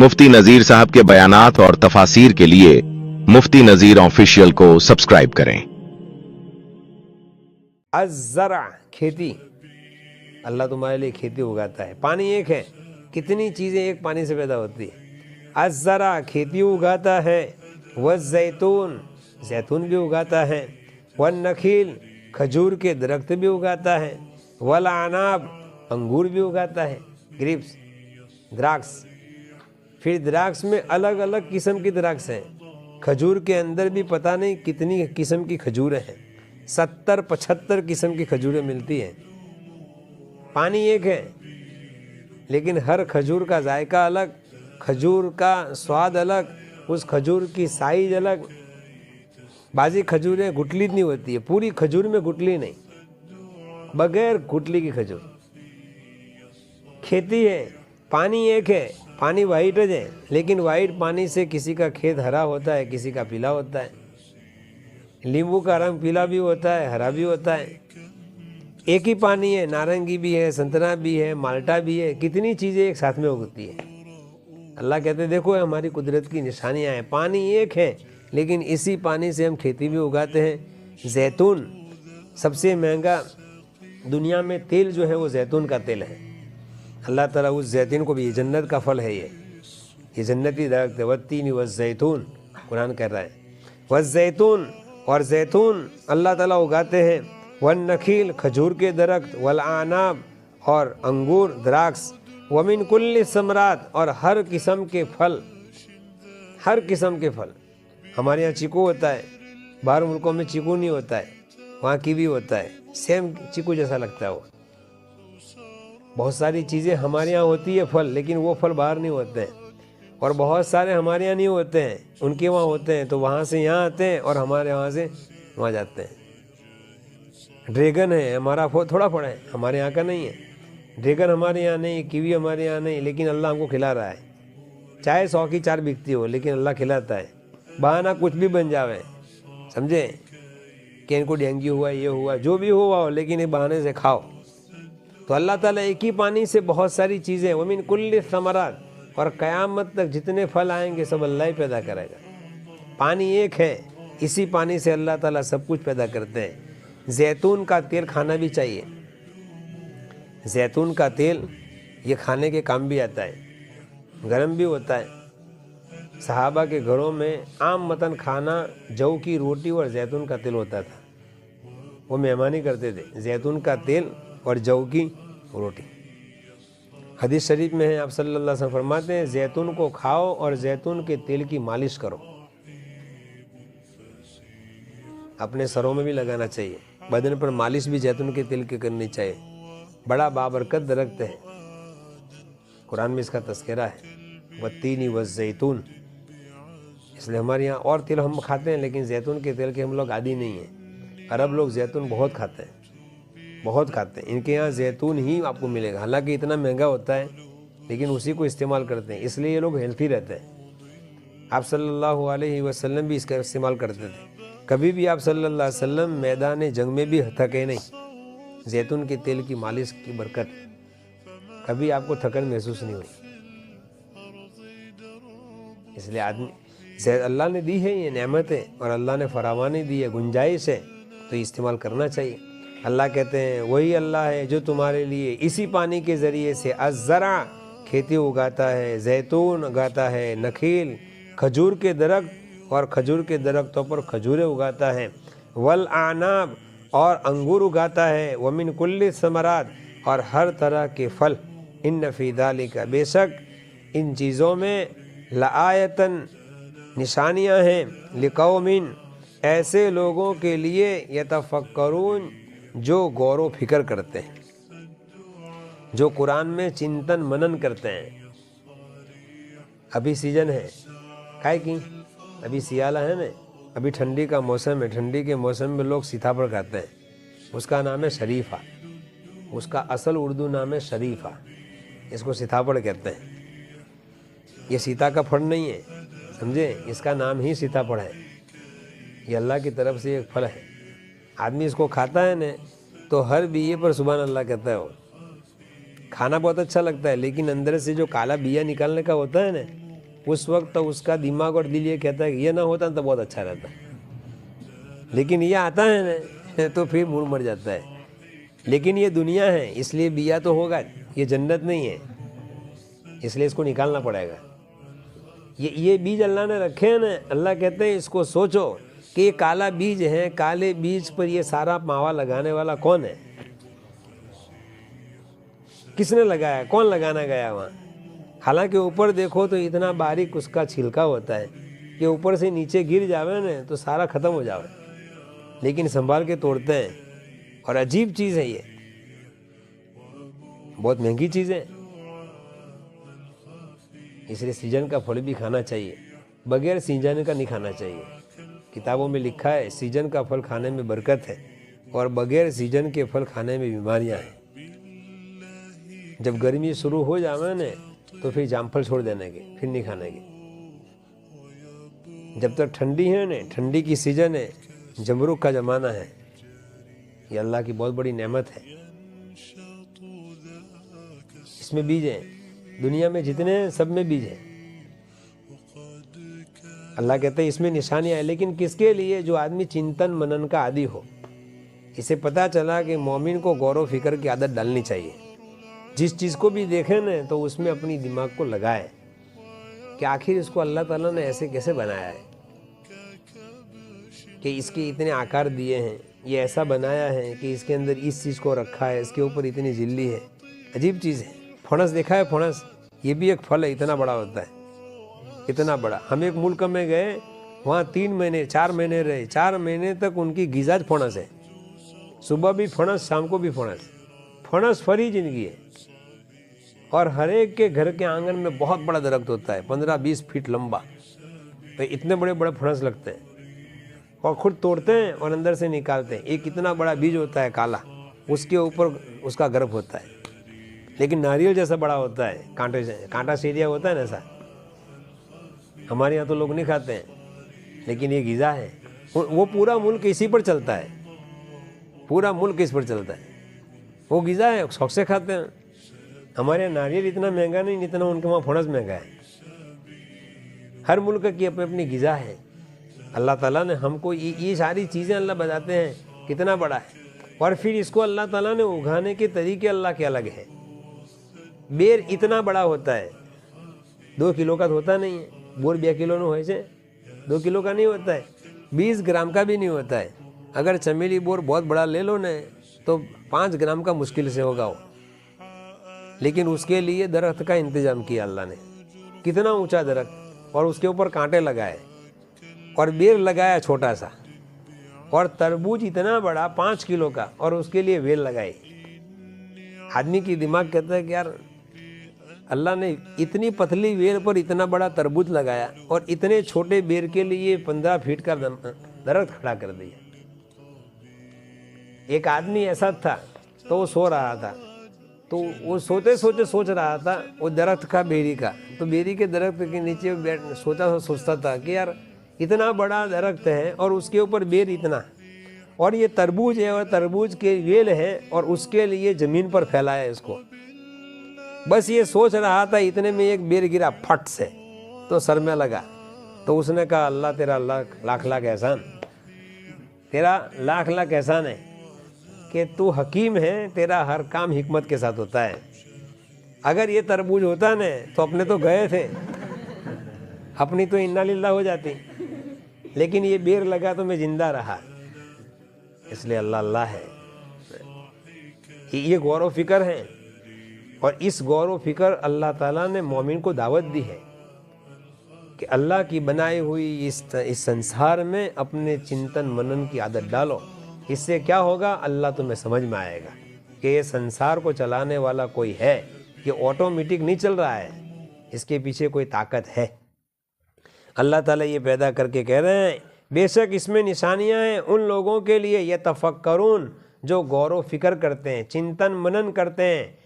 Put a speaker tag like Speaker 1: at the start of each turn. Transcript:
Speaker 1: मुफ्ती नजीर साहब के बयानात और तफासिर के लिए मुफ्ती नजीर ऑफिशियल को सब्सक्राइब करें।
Speaker 2: अज़्ज़रा खेती, अल्लाह तुम्हारे लिए खेती उगाता है। पानी एक है, कितनी चीज़ें एक पानी से पैदा होती है। अज़्ज़रा खेती उगाता है, वज़्ज़ैतून जैतून भी उगाता है, वन्नखील खजूर के दरख्त भी उगाता है, वल अनाब अंगूर भी उगाता है, ग्रेप्स द्राक्ष। फिर द्राक्ष में अलग अलग किस्म की द्राक्ष हैं। खजूर के अंदर भी पता नहीं कितनी किस्म की खजूरें हैं, 70-75 किस्म की खजूरें मिलती हैं। पानी एक है लेकिन हर खजूर का जायका अलग, खजूर का स्वाद अलग, उस खजूर की साइज अलग। बाजी खजूरें गुठली नहीं होती है, पूरी खजूर में गुठली नहीं, बगैर गुठली की खजूर। खेती है, पानी एक है, पानी वाइट है लेकिन वाइट पानी से किसी का खेत हरा होता है, किसी का पीला होता है। नींबू का रंग पीला भी होता है, हरा भी होता है। एक ही पानी है, नारंगी भी है, संतरा भी है, माल्टा भी है, कितनी चीज़ें एक साथ में उगती है। अल्लाह कहते हैं देखो हमारी कुदरत की निशानियाँ हैं। पानी एक है लेकिन इसी पानी से हम खेती भी उगाते हैं। जैतून सबसे महंगा दुनिया में तेल जो है वो जैतून का तेल है। अल्लाह ताला उस जैतून को भी, ये जन्नत का फल है, ये जन्नती दरख्त है। वत्तीन वज़्ज़ैतून कुरान कह रहा है, वज़्ज़ैतून और जैतून अल्लाह ताला उगाते हैं। वन्नखील खजूर के दरख्त, वल अनाब और अंगूर द्राक्ष, वमिन कुल्लि समरात और हर किस्म के फल, हर किस्म के फल। हमारे यहाँ चीकू होता है, बाहर मुल्कों में चीकू नहीं होता है, वहाँ कीवी होता है, सेम चीकू जैसा लगता है वो। बहुत सारी चीज़ें हमारे यहाँ होती है फल, लेकिन वो फल बाहर नहीं होते हैं। और बहुत सारे हमारे यहाँ नहीं होते हैं, उनके वहाँ होते हैं, तो वहाँ से यहाँ आते हैं और हमारे वहाँ से वहाँ जाते हैं। ड्रैगन है हमारा, थोड़ा फल है, हमारे यहाँ का नहीं है। ड्रैगन हमारे यहाँ नहीं, कीवी हमारे यहाँ नहीं, लेकिन अल्लाह हमको खिला रहा है। चाहे 100 की 4 बिकती हो, लेकिन अल्लाह खिलाता है। बहाना कुछ भी बन जावे, समझे, कि इनको डेंगू हुआ, ये हुआ, जो भी हुआ हो, लेकिन ये बहाने से खाओ। तो अल्लाह ताला एक ही पानी से बहुत सारी चीज़ें, वमिन कुल्लि समरात, और क़यामत तक जितने फल आएंगे सब अल्लाह ही पैदा करेगा। पानी एक है, इसी पानी से अल्लाह ताला सब कुछ पैदा करते हैं। जैतून का तेल खाना भी चाहिए। जैतून का तेल ये खाने के काम भी आता है, गरम भी होता है। सहाबा के घरों में आम मतन खाना जौ की रोटी और जैतून का तेल होता था। वो मेहमानी करते थे, जैतून का तेल और जौ की रोटी। हदीस शरीफ में है, आप सल्लल्लाहु अलैहि वसल्लम फरमाते हैं जैतून को खाओ और जैतून के तेल की मालिश करो। अपने सरों में भी लगाना चाहिए, बदन पर मालिश भी जैतून के तेल की करनी चाहिए। बड़ा बाबरकत दरख्त है, कुरान में इसका तस्करा है, वत्तीनी वज़्ज़ैतून। इसलिए हमारे यहाँ और तेल हम खाते हैं, लेकिन जैतून के तेल के हम लोग आदी नहीं हैं। अरब लोग जैतून बहुत खाते हैं, बहुत खाते हैं। इनके यहाँ जैतून ही आपको मिलेगा, हालांकि इतना महंगा होता है, लेकिन उसी को इस्तेमाल करते हैं, इसलिए ये लोग हेल्थी रहते हैं। आप सल्लल्लाहु अलैहि वसल्लम भी इसका इस्तेमाल करते थे। कभी भी आप सल्लल्लाहु अलैहि वसल्लम मैदान जंग में भी थके नहीं। जैतून के तेल की मालिश की बरकत, कभी आपको थकन महसूस नहीं हुई। इसलिए आदमी, अल्लाह ने दी है ये नेमत है, और अल्लाह ने फरावानी दी है, गुंजाइश है, तो इस्तेमाल करना चाहिए। अल्लाह कहते हैं वही अल्लाह है जो तुम्हारे लिए इसी पानी के ज़रिए से अज़्ज़रा खेती उगाता है, जैतून उगाता है, नखील खजूर के दरख्त और खजूर के दरख्तों पर खजूरें उगाता है, वल अनाब और अंगूर उगाता है, वमिन कुल्लि समरात और हर तरह के फल। इन फ़ी ज़ालिका, बेशक इन चीज़ों में लआयतन निशानियाँ हैं, लिकौमिन ऐसे लोगों के लिए, यतफक्करून जो गौर व फिक्र करते हैं, जो कुरान में चिंतन मनन करते हैं। अभी सीजन है काय की, अभी सियाला है ना, अभी ठंडी का मौसम है। ठंडी के मौसम में लोग सीताफल खाते हैं, उसका नाम है शरीफा, उसका असल उर्दू नाम है शरीफा, इसको सीताफल कहते हैं। ये सीता का फल नहीं है, समझे, इसका नाम ही सीताफल है। ये अल्लाह की तरफ से एक फल है। आदमी इसको खाता है ना, तो हर बिये पर सुभान अल्लाह कहता है। वो खाना बहुत अच्छा लगता है, लेकिन अंदर से जो काला बिया निकालने का होता है ना, उस वक्त तो उसका दिमाग और दिल ये कहता है कि ये ना होता तो बहुत अच्छा रहता, लेकिन ये आता है ना तो फिर मूड मर जाता है। लेकिन ये दुनिया है इसलिए बिया तो होगा, ये जन्नत नहीं है, इसलिए इसको निकालना पड़ेगा। ये बीज अल्लाह ने रखे हैं ना, अल्लाह कहते हैं इसको सोचो कि ये काला बीज है, काले बीज पर ये सारा मावा लगाने वाला कौन है, किसने लगाया, कौन लगाना गया वहाँ। हालांकि ऊपर देखो तो इतना बारीक उसका छिलका होता है कि ऊपर से नीचे गिर जावे ना तो सारा ख़त्म हो जावे, लेकिन संभाल के तोड़ते हैं। और अजीब चीज़ है ये, बहुत महंगी चीज़ है, इसलिए सीजन का फल भी खाना चाहिए, बगैर सीजन का नहीं खाना चाहिए। किताबों में लिखा है सीजन का फल खाने में बरकत है और बगैर सीजन के फल खाने में बीमारियां हैं। जब गर्मी शुरू हो जावे ना तो फिर जामफल छोड़ देने के, फिर नहीं खाने के। जब तक ठंडी है ना, ठंडी की सीजन है, जमरूख का ज़माना है, ये अल्लाह की बहुत बड़ी नेमत है। इसमें बीज हैं, दुनिया में जितने हैं सब में बीज है। अल्लाह कहते हैं इसमें निशानियाँ हैं, लेकिन किसके लिए? जो आदमी चिंतन मनन का आदी हो। इसे पता चला कि मोमिन को गौर फिक्र की आदत डालनी चाहिए। जिस चीज़ को भी देखे ना तो उसमें अपनी दिमाग को लगाए कि आखिर इसको अल्लाह ताला ने ऐसे कैसे बनाया है, कि इसके इतने आकार दिए हैं, ये ऐसा बनाया है कि इसके अंदर इस चीज़ को रखा है, इसके ऊपर इतनी झिल्ली है। अजीब चीज़ है। फणस देखा है? फणस ये भी एक फल है, इतना बड़ा होता है, इतना बड़ा। हम एक मुल्क में गए, वहाँ 3 महीने 4 महीने रहे, 4 महीने तक उनकी गिज़ा फणस है, सुबह भी फणस, शाम को भी फणस। फणस फरी जिंदगी है। और हर एक के घर के आंगन में बहुत बड़ा दरख्त होता है, 15-20 फीट लंबा, तो इतने बड़े बड़े फणस लगते हैं और खुद तोड़ते हैं और अंदर से निकालते हैं। एक कितना बड़ा बीज होता है काला, उसके ऊपर उसका गर्भ होता है, लेकिन नारियल जैसा बड़ा होता है, कांटे से, कांटा सीरिया होता है ना ऐसा। हमारे यहाँ तो लोग नहीं खाते हैं, लेकिन ये गिज़ा है। वो पूरा मुल्क इसी पर चलता है, पूरा मुल्क इस पर चलता है। वो गिज़ा है, शौक से खाते हैं। हमारे यहाँ नारियल इतना महंगा नहीं जितना उनके वहाँ फणस महंगा है। हर मुल्क की अपनी अपनी गिज़ा है। अल्लाह ताला ने हमको ये सारी चीज़ें अल्लाह बताते हैं कितना बड़ा है। और फिर इसको अल्लाह ताला ने उगाने के तरीके अल्लाह के अलग है। बेर इतना बड़ा होता है, 2 किलो का होता नहीं है। बोर 2 किलो नो है, 2 किलो का नहीं होता है, 20 ग्राम का भी नहीं होता है। अगर चमेली बोर बहुत बड़ा ले लो ना तो 5 ग्राम का मुश्किल से होगा वो। लेकिन उसके लिए दरख्त का इंतजाम किया अल्लाह ने, कितना ऊंचा दरख्त, और उसके ऊपर कांटे लगाए और बेर लगाया छोटा सा, और तरबूज इतना बड़ा 5 किलो का, और उसके लिए वेल लगाई। आदमी की दिमाग कहता है कि यार अल्लाह ने इतनी पतली वेल पर इतना बड़ा तरबूज लगाया और इतने छोटे बेर के लिए 15 फीट का दरख्त खड़ा कर दिया। एक आदमी ऐसा था, तो वो सो रहा था, तो वो सोते सोते सोच रहा था वो दरख्त का, बेरी का। तो बेरी के दरख्त के नीचे सोचता था कि यार इतना बड़ा दरख्त है और उसके ऊपर बेर इतना, और ये तरबूज है और तरबूज के वेल है और उसके लिए ज़मीन पर फैलाया है इसको। बस ये सोच रहा था, इतने में एक बेर गिरा फट से, तो सर में लगा। तो उसने कहा अल्लाह तेरा लाख लाख एहसान, तेरा लाख लाख एहसान है कि तू हकीम है, तेरा हर काम हिकमत के साथ होता है। अगर ये तरबूज होता न तो अपने तो गए थे, अपनी तो इन्ना लिल्लाह हो जाती, लेकिन ये बेर लगा तो मैं जिंदा रहा। इसलिए अल्लाह अल्लाह है। ये गौर व फिक्र है, और इस गौर व फिक्र अल्लाह ताला ने मोमिन को दावत दी है कि अल्लाह की बनाई हुई इस संसार में अपने चिंतन मनन की आदत डालो। इससे क्या होगा? अल्लाह तुम्हें समझ में आएगा कि ये संसार को चलाने वाला कोई है, ये ऑटोमेटिक नहीं चल रहा है, इसके पीछे कोई ताकत है। अल्लाह ताला ये पैदा करके कह रहे हैं बेशक इसमें निशानियां हैं उन लोगों के लिए, ये तफक्करून, जो गौर व फिक्र करते हैं, चिंतन मनन करते हैं